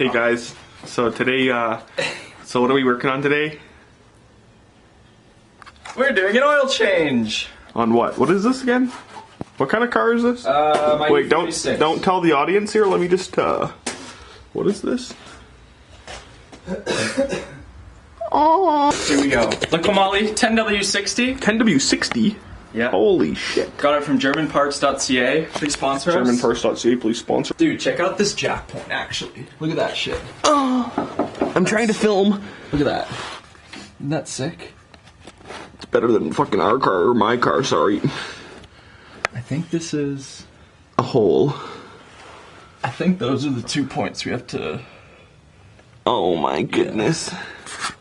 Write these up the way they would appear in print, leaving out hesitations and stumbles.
Hey guys, so today, so what are we working on today? We're doing an oil change. On what? What is this again? What kind of car is this? My Wait, E46. don't tell the audience here. Let me just, what is this? Oh, Here we go. Liqui 10W60. 10W60? Yeah. Holy shit. Got it from GermanParts.ca. Please sponsor us. GermanParts.ca, please sponsor. Dude, check out this jack point, actually. Look at that shit. Oh, I'm trying to film. Look at that. Isn't that sick? It's better than fucking our car, or my car, sorry. I think this is... A hole. I think those are the 2 points we have to... Oh my goodness. Yeah.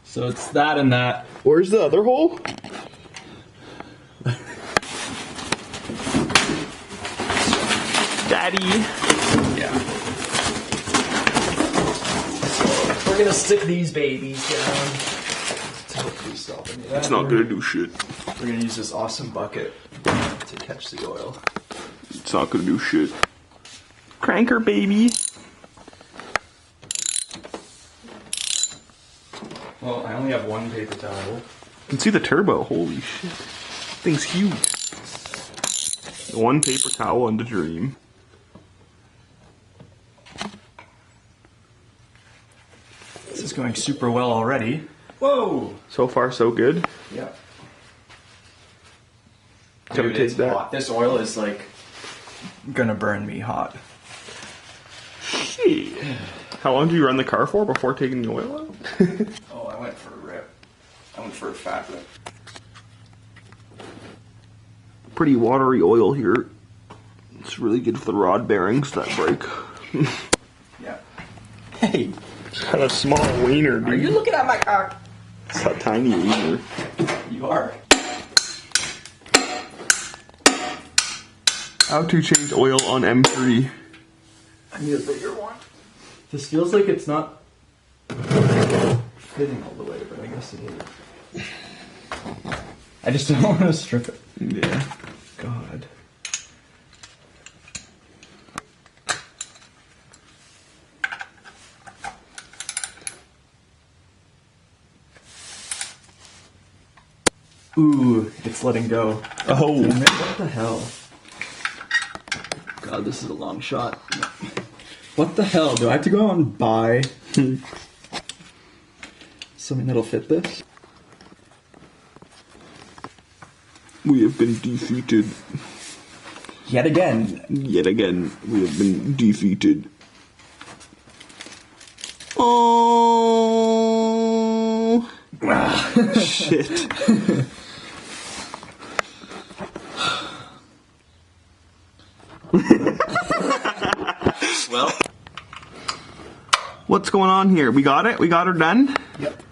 So it's that and that. Where's the other hole? Daddy. Yeah. So we're gonna stick these babies down to hopefully stop any of that. It's not gonna do shit. We're gonna use this awesome bucket to catch the oil. It's not gonna do shit. Cranker, baby. Well, I only have one paper towel. You can see the turbo. Holy shit. Thing's huge. One paper towel and a dream. This is going super well already. Whoa! So far, so good. Yeah. Can we Dude, take it's that? hot. This oil is like gonna burn me hot. Shit. How long do you run the car for before taking the oil out? Oh, I went for a rip. I went for a fat rip. Pretty watery oil here. It's really good for the rod bearings that break. Yeah. Hey, it's got a small wiener, dude. Are you looking at my cock? It's a tiny wiener. You are. How to change oil on M3. I need a bigger one. This feels like it's not fitting all the way, but I guess it is. I just don't want to strip it. Yeah. God. Ooh, it's letting go. Oh. Damn it, what the hell? God, this is a long shot. What the hell? Do I have to go out and buy something that'll fit this? We have been defeated. Yet again. Yet again, we have been defeated. Oh. Shit. Well. What's going on here? We got it? We got her done? Yep.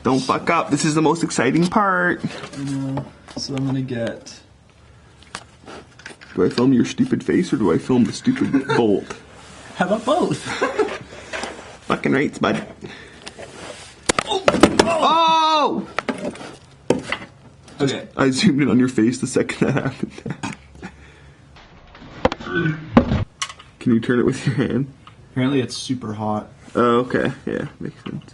Don't fuck up. This is the most exciting part. So I'm gonna get... Do I film your stupid face or do I film the stupid bolt? How about both? Fucking rights, bud. Oh! Okay. I zoomed in on your face the second that happened. Can you turn it with your hand? Apparently it's super hot. Oh, okay. Yeah, makes sense.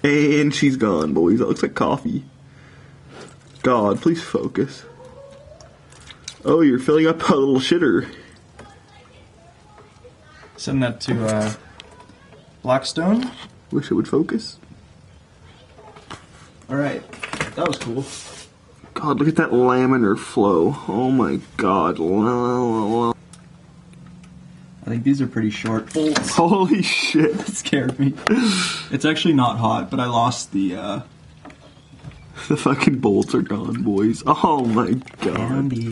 And she's gone, boys. That looks like coffee. God, please focus. Oh, you're filling up a little shitter. Send that to Blackstone. Wish it would focus. Alright, that was cool. God, look at that laminar flow. Oh my god. I think these are pretty short bolts. Holy shit. That scared me. It's actually not hot, but I lost the The fucking bolts are gone, boys. Oh my god. Andy.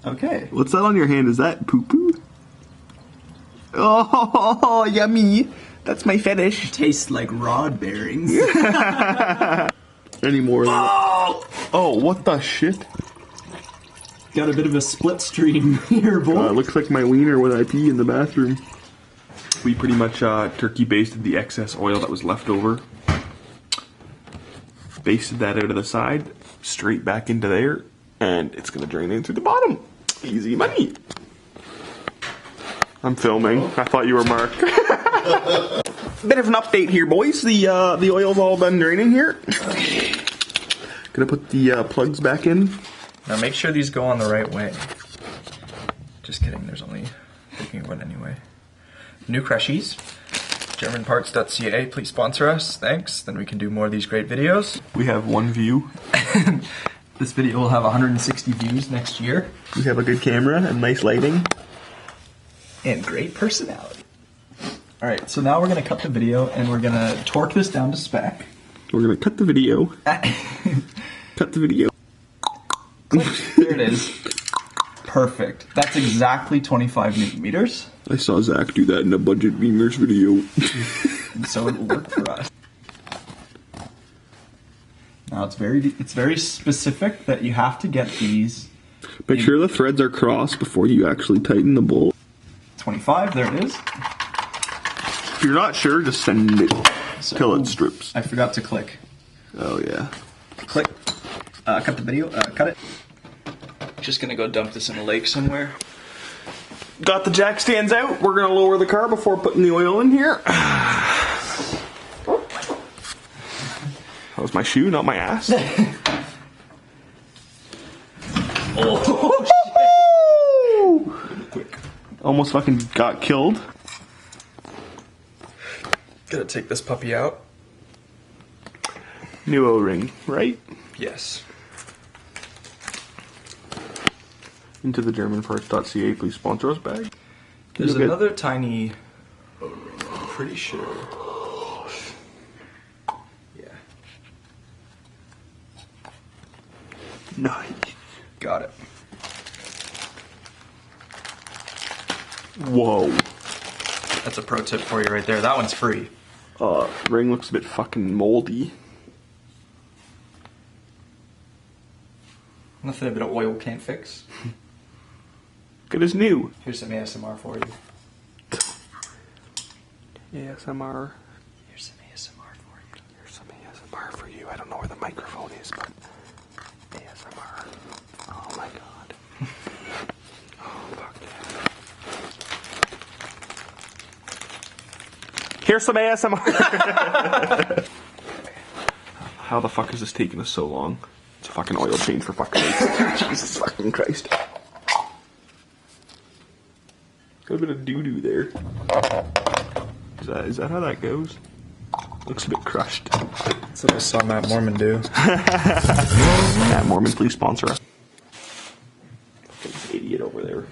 Okay. What's that on your hand? Is that poo-poo? Oh, yummy. That's my fetish. Tastes like rod bearings. Any more? Oh, what the shit? Got a bit of a split stream here, boy. Looks like my wiener when I pee in the bathroom. We pretty much turkey basted the excess oil that was left over. Basted that out of the side, straight back into there, and it's gonna drain in through the bottom. Easy money. I'm filming. I thought you were Mark. Bit of an update here, boys. The oil's all done draining here. Gonna put the plugs back in. Now make sure these go on the right way. Just kidding, there's only thinking one anyway. New Crushies, GermanParts.ca, please sponsor us, thanks. Then we can do more of these great videos. We have one view. This video will have 160 views next year. We have a good camera and nice lighting. And great personality. Alright, so now we're going to cut the video and we're going to torque this down to spec. We're going to cut the video. Cut the video. There it is. Perfect. That's exactly 25 newton meters. I saw Zach do that in a budget beamers video. And so it will work for us. Now it's very specific that you have to get these. Make sure the threads are crossed before you actually tighten the bolt. 25, there it is. If you're not sure, just send it till it strips. I forgot to click. Oh yeah. Click. Cut the video. Cut it. Just gonna go dump this in a lake somewhere. Got the jack stands out. We're gonna lower the car before putting the oil in here. That was my shoe, not my ass. Oh shit! Quick. Almost fucking got killed. Gotta take this puppy out. New O-ring, right? Yes. Into the GermanParts.ca, please sponsor us bag. There's another tiny O-ring, I'm pretty sure. Yeah. Nice. Got it. Whoa. That's a pro tip for you right there. That one's free. Ring looks a bit fucking moldy. Nothing a bit of oil can't fix. Good as new. Here's some ASMR for you. ASMR. Here's some ASMR for you. Here's some ASMR for you. I don't know where the microphone is, but ASMR. Oh my god. Oh fuck yeah. Here's some ASMR. How the fuck is this taking us so long? It's a fucking oil change for fucking Jesus fucking Christ. Got a bit of doo-doo there. Is that how that goes? Looks a bit crushed. That's what I saw Matt Mormon do. Matt Mormon, please sponsor us. Fucking idiot over there.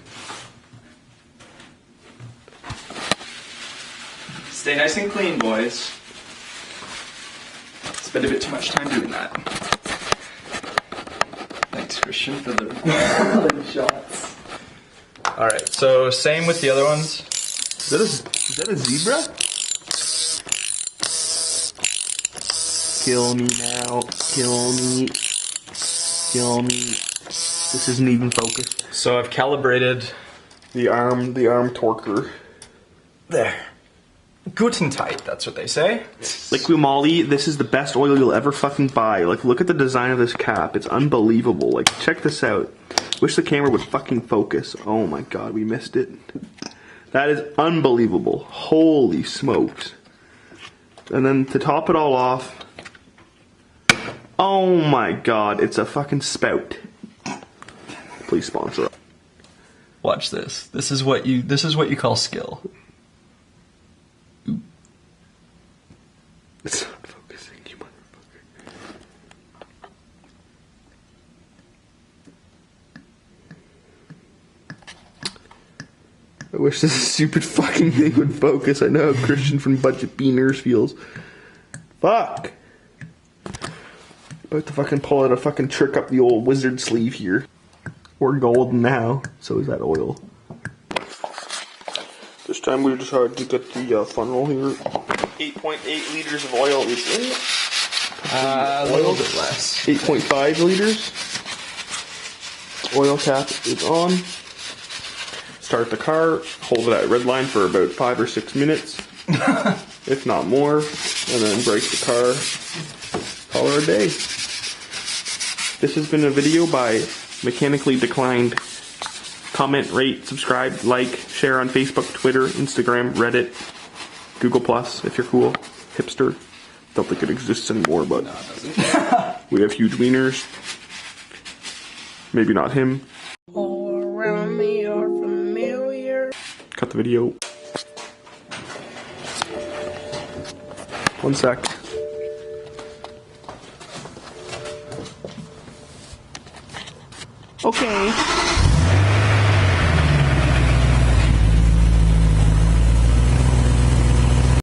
Stay nice and clean, boys. Spend a bit too much time doing that. Thanks, Christian, for the shots. Alright, so same with the other ones. Is that a zebra? Kill me now. Kill me. Kill me. This isn't even focused. So I've calibrated The arm torquer. there. Guten tight, that's what they say. Liquid moly, this is the best oil you'll ever fucking buy. Like, look at the design of this cap. It's unbelievable. Like, check this out. Wish the camera would fucking focus. Oh my god, we missed it. That is unbelievable. Holy smokes. And then to top it all off, oh my god, it's a fucking spout. Please sponsor. Watch this. This is what you call skill. It's not focusing, you motherfucker. I wish this stupid fucking thing would focus. I know how Christian from Budget Beaners feels. Fuck! About to fucking pull out a fucking trick up the old wizard sleeve here. We're golden now, so is that oil. This time we decided to get the funnel here. 8.8 liters of oil is in. A little bit less. 8.5 liters. Oil cap is on. start the car, hold it at red line for about 5 or 6 minutes, if not more, and then brake the car. Call her a day. This has been a video by Mechanically Declined. Comment, rate, subscribe, like, share on Facebook, Twitter, Instagram, Reddit, Google Plus if you're cool, hipster. Don't think it exists anymore, but we have huge wieners. Maybe not him. All around me are familiar. Cut the video. 1 sec. Okay.